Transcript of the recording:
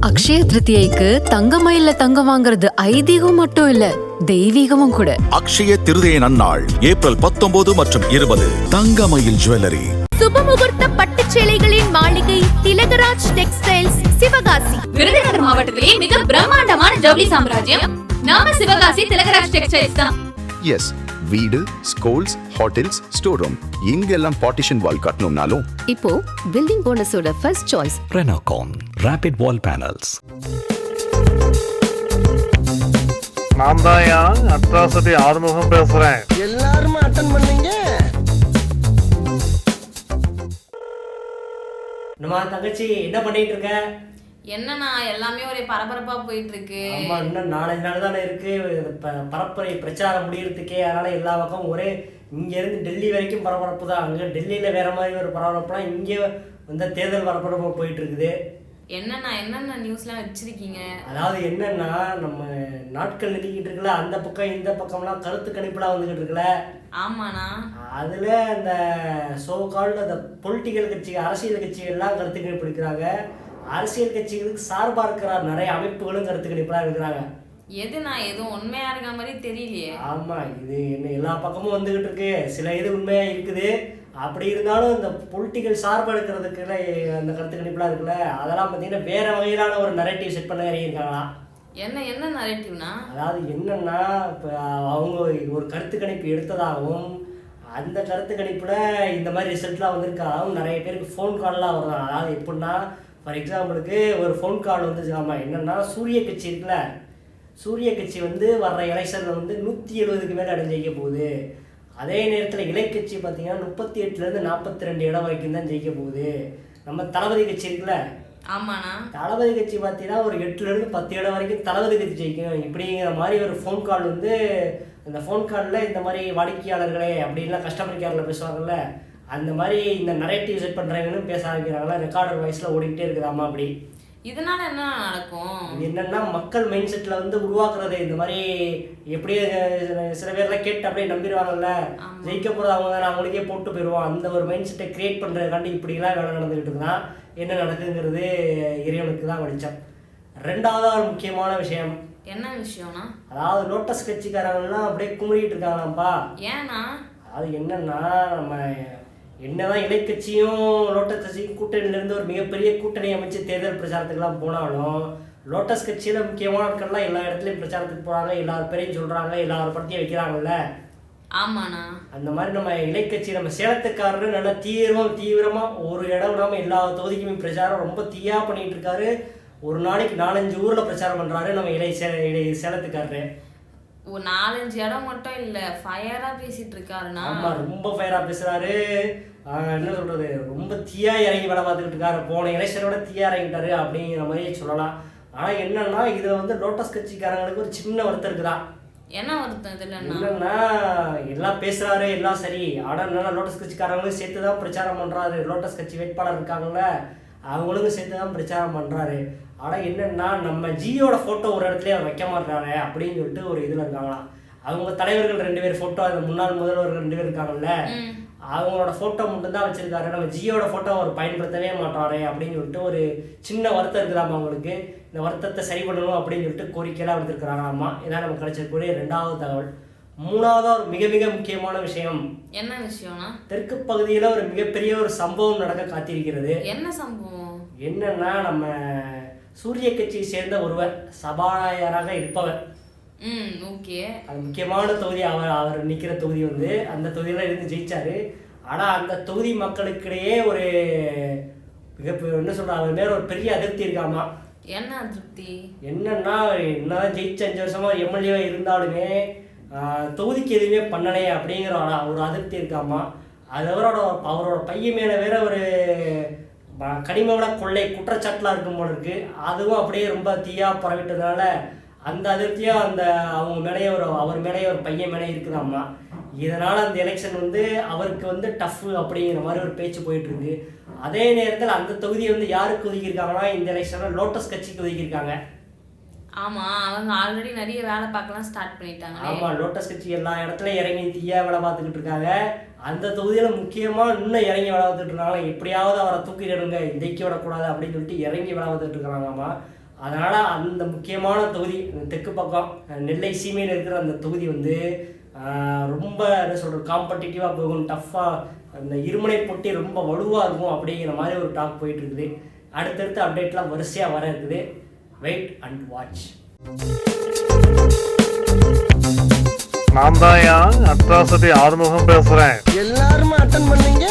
அக்ஷய திருதியைக்கு தங்கமயில்ல தங்கம் வாங்குறது ஐதீகம் மட்டும் இல்ல, தெய்வீகமும் கூட. அக்ஷய திருதியை நன்னாள் ஏப்ரல் 19 மற்றும் 20. தங்கமயில் ஜுவல்லரி. சுபமுகூர்த்த பட்டுச்சேலைகளின் மாளிகை திலகராஜ் டெக்ஸ்டைல்ஸ், சிவகாசி. விருதுநகர் மாவட்டத்திலே மிக பிரம்மாண்டமான ஜவுளி சாம்ராஜ்யம் நாம சிவகாசி திலகராஜ் டெக்ஸ்டைல்ஸ் தான். எஸ், வீடு, ஸ்கூல்ஸ், ஹோட்டல்ஸ், ஸ்டோர் ரூம் எங்கெல்லாம் பார்ட்டிஷன் வால் கட்டணும்னாலும் இப்போ பில்டிங் போனஸோட first choice Renocon Rapid Wall Panels. நான் தான் அட்ராசிட்டி ஆறுமுகம் பேசுறேன். எல்லாரும் அட்டன் பண்ணீங்க. நம்ம தங்கச்சி என்ன பண்ணிட்டு இருக்க? என்னன்னா எல்லாமே ஒரே பரபரப்பா போயிட்டு இருக்கு. ஆமா, இன்னும் 4 நாள் தானே இருக்கு பரப்புரை பிரச்சாரம் முடியறதுக்கே. அதனால எல்லா பக்கம் ஒரே இங்க இருந்து டெல்லி வரைக்கும் பரபரப்பு தான். அங்க டெல்லியில வேற மாதிரி ஒரு பரபரப்புனா இங்கே வந்து தேர்தல் பரபரப்பு போயிட்டு இருக்குது. என்னென்ன நியூஸ்லாம் வச்சிருக்கீங்க? அதாவது என்னன்னா, நம்ம நாட்கள் நெருங்கிட்டு இருக்குல்ல, அந்த பக்கம் இந்த பக்கம்லாம் கருத்து கணிப்புலாம் வந்துகிட்டு இருக்குல்ல. ஆமாண்ணா. அதுல அந்த சோ கால்டு அந்த பொலிட்டிக்கல் கட்சி, அரசியல் கட்சிகள்லாம் கருத்து கணிப்பு எடுக்கிறாங்க. அரசியல் கட்சிகளுக்கு சார்பா இருக்கிற நிறைய அமைப்புகளும் கருத்து கணிப்பெல்லாம் இருக்கிறாங்க. எதுவும் உண்மையா இருக்க மாதிரி தெரியலையே. ஆமா, இது என்ன எல்லா பக்கமும் வந்துகிட்டு இருக்கு. சில இது உண்மையா இருக்குது. அப்படி இருந்தாலும் இந்த பொலிட்டிக்கல் சார்பு எடுக்கிறதுக்குள்ள அந்த கருத்து கணிப்புலாம் இருக்குல்ல, அதெல்லாம் பார்த்தீங்கன்னா வேற வகையிலான ஒரு நரேட்டிவ் செட் பண்ண இறங்கியிருக்காங்களாம். என்ன நரேட்டிவ்னா? அதாவது என்னன்னா, இப்போ அவங்க ஒரு கருத்து கணிப்பு எடுத்ததாகவும் அந்த கருத்து கணிப்புல இந்த மாதிரி ரிசல்ட்லாம் வந்திருக்காகவும் நிறைய பேருக்கு ஃபோன் கால்லாம் வருதான். அதாவது எப்படின்னா, ஃபார் எக்ஸாம்பிளுக்கு ஒரு ஃபோன் கால் வந்துச்சுக்காமா. என்னன்னா, சூரிய கட்சி இருக்குல்ல, சூரிய கட்சி வந்து வர்ற எலெக்ஷனில் வந்து 170க்கு மேலே அடைஞ்சிக்க போகுது. அதே நேரத்தில் இலை கட்சி பார்த்தீங்கன்னா 38லேருந்து 42 இடம் வரைக்கும் தான் ஜெயிக்க போகுது. நம்ம தளபதி கட்சி இருக்குல்ல, ஆமாண்ணா, தளபதி கட்சி பார்த்தீங்கன்னா ஒரு 8லேருந்து 10 இடம் வரைக்கும் தளபதி கட்சி ஜெயிக்கும். இப்படிங்கிற மாதிரி ஒரு ஃபோன் கால் வந்து, அந்த ஃபோன் காலில் இந்த மாதிரி வாடிக்கையாளர்களே அப்படின்லாம் கஸ்டமர் கேரில் பேசுவாங்கல்ல, அந்த மாதிரி இந்த நரேட்டிவ் செட் பண்ணுறாங்கன்னு பேச ஆரம்பிக்கிறாங்களா. ரெக்கார்டர் வாய்ஸில் ஓடிக்கிட்டே இருக்குதாம்மா. அப்படி இதனால என்ன நடக்கும்? இது என்னன்னா, மக்கள் மைண்ட் செட்டில் வந்து உருவாக்குறது. இந்த மாதிரி எப்படியே சில பேர்லாம் கேட்டு அப்படியே நம்பிடுவாங்கல்ல, ஜெயிக்க போகிறது அவங்க தான், அவங்களுக்கே போட்டு போயிடுவோம். அந்த ஒரு மைண்ட் செட்டை கிரியேட் பண்ணுறதுக்காண்டி இப்படிலாம் வேலை நடந்துக்கிட்டு இருக்குதான். என்ன நடக்குங்கிறது இறைவனுக்கு தான் வெளிச்சம். ரெண்டாவதாக ஒரு முக்கியமான விஷயம். என்ன விஷயம்னா? அதாவது லோட்டஸ் கட்சிக்காரங்கள்லாம் அப்படியே குமுறிட்டு இருக்காங்களாம்ப்பா. ஏன்னா அது என்னன்னா, நம்ம என்னதான் இலை கட்சியும் லோட்டஸ் கட்சியும் கூட்டணியிலேருந்து ஒரு மிகப்பெரிய கூட்டணி அமைச்சு தேர்தல் பிரச்சாரத்துக்குலாம் போனாலும், லோட்டஸ் கட்சியில் முக்கியமான ஆட்கள்லாம் எல்லா இடத்துலையும் பிரச்சாரத்துக்கு போகிறாங்க, எல்லார் பேரையும் சொல்கிறாங்க, எல்லாரும் படத்தையும் வைக்கிறாங்கல்ல. ஆமாண்ணா. அந்த மாதிரி நம்ம இலை கட்சி, நம்ம சேலத்துக்காரரு நல்லா தீவிரமாக ஒரு இடம் விடாமல் எல்லா தொகுதிக்குமே பிரச்சாரம் ரொம்ப தீயாக பண்ணிகிட்டு இருக்காரு. ஒரு நாளைக்கு 4-5 ஊரில் பிரச்சாரம் பண்ணுறாரு நம்ம இலை சேலத்துக்காரரு. 4-5 இடம் மட்டும் இல்ல, ஃபயரா பேசிட்டு இருக்காருண்ணா. ஆமா, ரொம்ப ஃபயரா பேசுறாரு. என்ன சொல்றது, ரொம்ப தீயா இறங்கி வேலை பார்த்துக்கிட்டு இருக்காரு. போன எலெக்ஷனோட தீயா இறங்கிட்டாரு அப்படிங்கிற மாதிரி சொல்லலாம். ஆனா என்னன்னா, இதுல வந்து லோட்டஸ் கட்சிக்காரங்களுக்கு ஒரு சின்ன வருத்தம் இருக்குதா. என்ன வருத்தம் இதுல? என்னன்னா, எல்லாம் பேசுறாரு, எல்லாம் சரி. ஆனா என்னன்னா, லோட்டஸ் கட்சிக்காரங்களும் சேர்த்துதான் பிரச்சாரம் பண்றாரு. லோட்டஸ் கட்சி வேட்பாளர் இருக்காங்கல்ல, அவங்களுக்கும் சேர்த்துதான் பிரச்சாரம் பண்றாரு. ஆனால் என்னென்னா, நம்ம ஜியோட ஃபோட்டோ ஒரு இடத்துல வைக்க மாட்டாரு அப்படின்னு சொல்லிட்டு ஒரு இதில் இருக்காங்களாம். அவங்க தலைவர்கள் 2 பேர் ஃபோட்டோ, அந்த முன்னாள் முதல்வர்கள் 2 பேர் இருக்காங்கல்ல, அவங்களோட ஃபோட்டோ மட்டும்தான் வச்சுருக்காரு. நம்ம ஜியோட ஃபோட்டோ அவர் பயன்படுத்தவே மாட்டாரு அப்படின்னு சொல்லிட்டு ஒரு சின்ன வருத்தம் இருக்குதாம்மா அவங்களுக்கு. இந்த வருத்தத்தை சரி பண்ணணும் அப்படின்னு சொல்லிட்டு கோரிக்கையெல்லாம் எடுத்துருக்குறாங்களாம்மா. இதான் நமக்கு கிடைச்சிருக்கக்கூடிய 2வது தகவல். 3வதாக ஒரு மிக மிக முக்கியமான விஷயம். என்ன விஷயம்னா, தெற்கு பகுதியில் ஒரு மிகப்பெரிய ஒரு சம்பவம் நடக்க காத்திருக்கிறது. என்ன சம்பவம்? என்னன்னா, நம்ம சூரிய கட்சியை சேர்ந்த ஒருவர் சபாநாயகராக இருப்பவர். ஓகே. அது முக்கியமான தொகுதி. அவர் நிற்கிற தொகுதி வந்து அந்த தொகுதியில் இருந்து ஜெயிச்சாரு. ஆனால் அந்த தொகுதி மக்களுக்கிடையே ஒரு என்ன சொல்ற, அவர் மேல ஒரு பெரிய அதிருப்தி இருக்காமா. என்ன அதிருப்தி? என்னன்னா, என்னதான் ஜெயிச்ச 5 வருஷமா எம்எல்ஏவா இருந்தாலுமே தொகுதிக்கு எதுவுமே பண்ணலையே அப்படிங்கிற ஒரு அதிருப்தி இருக்காமா. அது அவரோட பையன் மேலே வேற ஒரு கனிமவள கொள்ளை குற்றச்சாட்டுலாம் இருக்கும் போல இருக்கு. அதுவும் அப்படியே ரொம்ப தீயா பரவிட்டதுனால அந்த அதிருப்தியாக அவர் மேலேயே ஒரு பையன் மேலே இருக்குதாம்மா. இதனால் அந்த எலெக்ஷன் வந்து அவருக்கு வந்து டஃப்பு அப்படிங்கிற மாதிரி ஒரு பேச்சு போயிட்டு இருக்கு. அதே நேரத்தில் அந்த தொகுதியை வந்து யாருக்கு ஒதுக்கியிருக்காங்கன்னா, இந்த எலெக்ஷனில் லோட்டஸ் கட்சிக்கு ஒதுக்கியிருக்காங்க. ஆமா, அவங்க ஆல்ரெடி நிறைய வேலை பார்க்கலாம் ஸ்டார்ட் பண்ணிட்டாங்க. ஆமா, லோட்டஸ் கட்சி எல்லா இடத்துலயும் இறங்கி தீயா வேலை பார்த்துக்கிட்டு இருக்காங்க. அந்த தொகுதியில முக்கியமா இன்னும் இறங்கி வேலை பார்த்துட்டு இருக்காங்க. எப்படியாவது அவரை தூக்கிடுங்க, இதைக்கு விடக்கூடாது அப்படின்னு சொல்லிட்டு இறங்கி வேலை பார்த்துட்டு இருக்காங்கம்மா. அதனால் அந்த முக்கியமான தொகுதி தெற்கு பக்கம் நெல்லை சீமையில் இருக்கிற அந்த தொகுதி வந்து ரொம்ப என்ன சொல்கிறது காம்படிட்டிவாக போகும், டஃப்பாக அந்த இருமுனை போட்டி ரொம்ப வலுவாக இருக்கும் அப்படிங்கிற மாதிரி ஒரு டாக் போயிட்டு இருக்குது. அடுத்தடுத்த அப்டேட்லாம் வரிசையாக வர இருக்குது. Wait and watch. நான் தான் அட்ராசிட்டி ஆறுமுகம் பேசுறேன். எல்லாரும் அட்டன் பண்ணீங்க.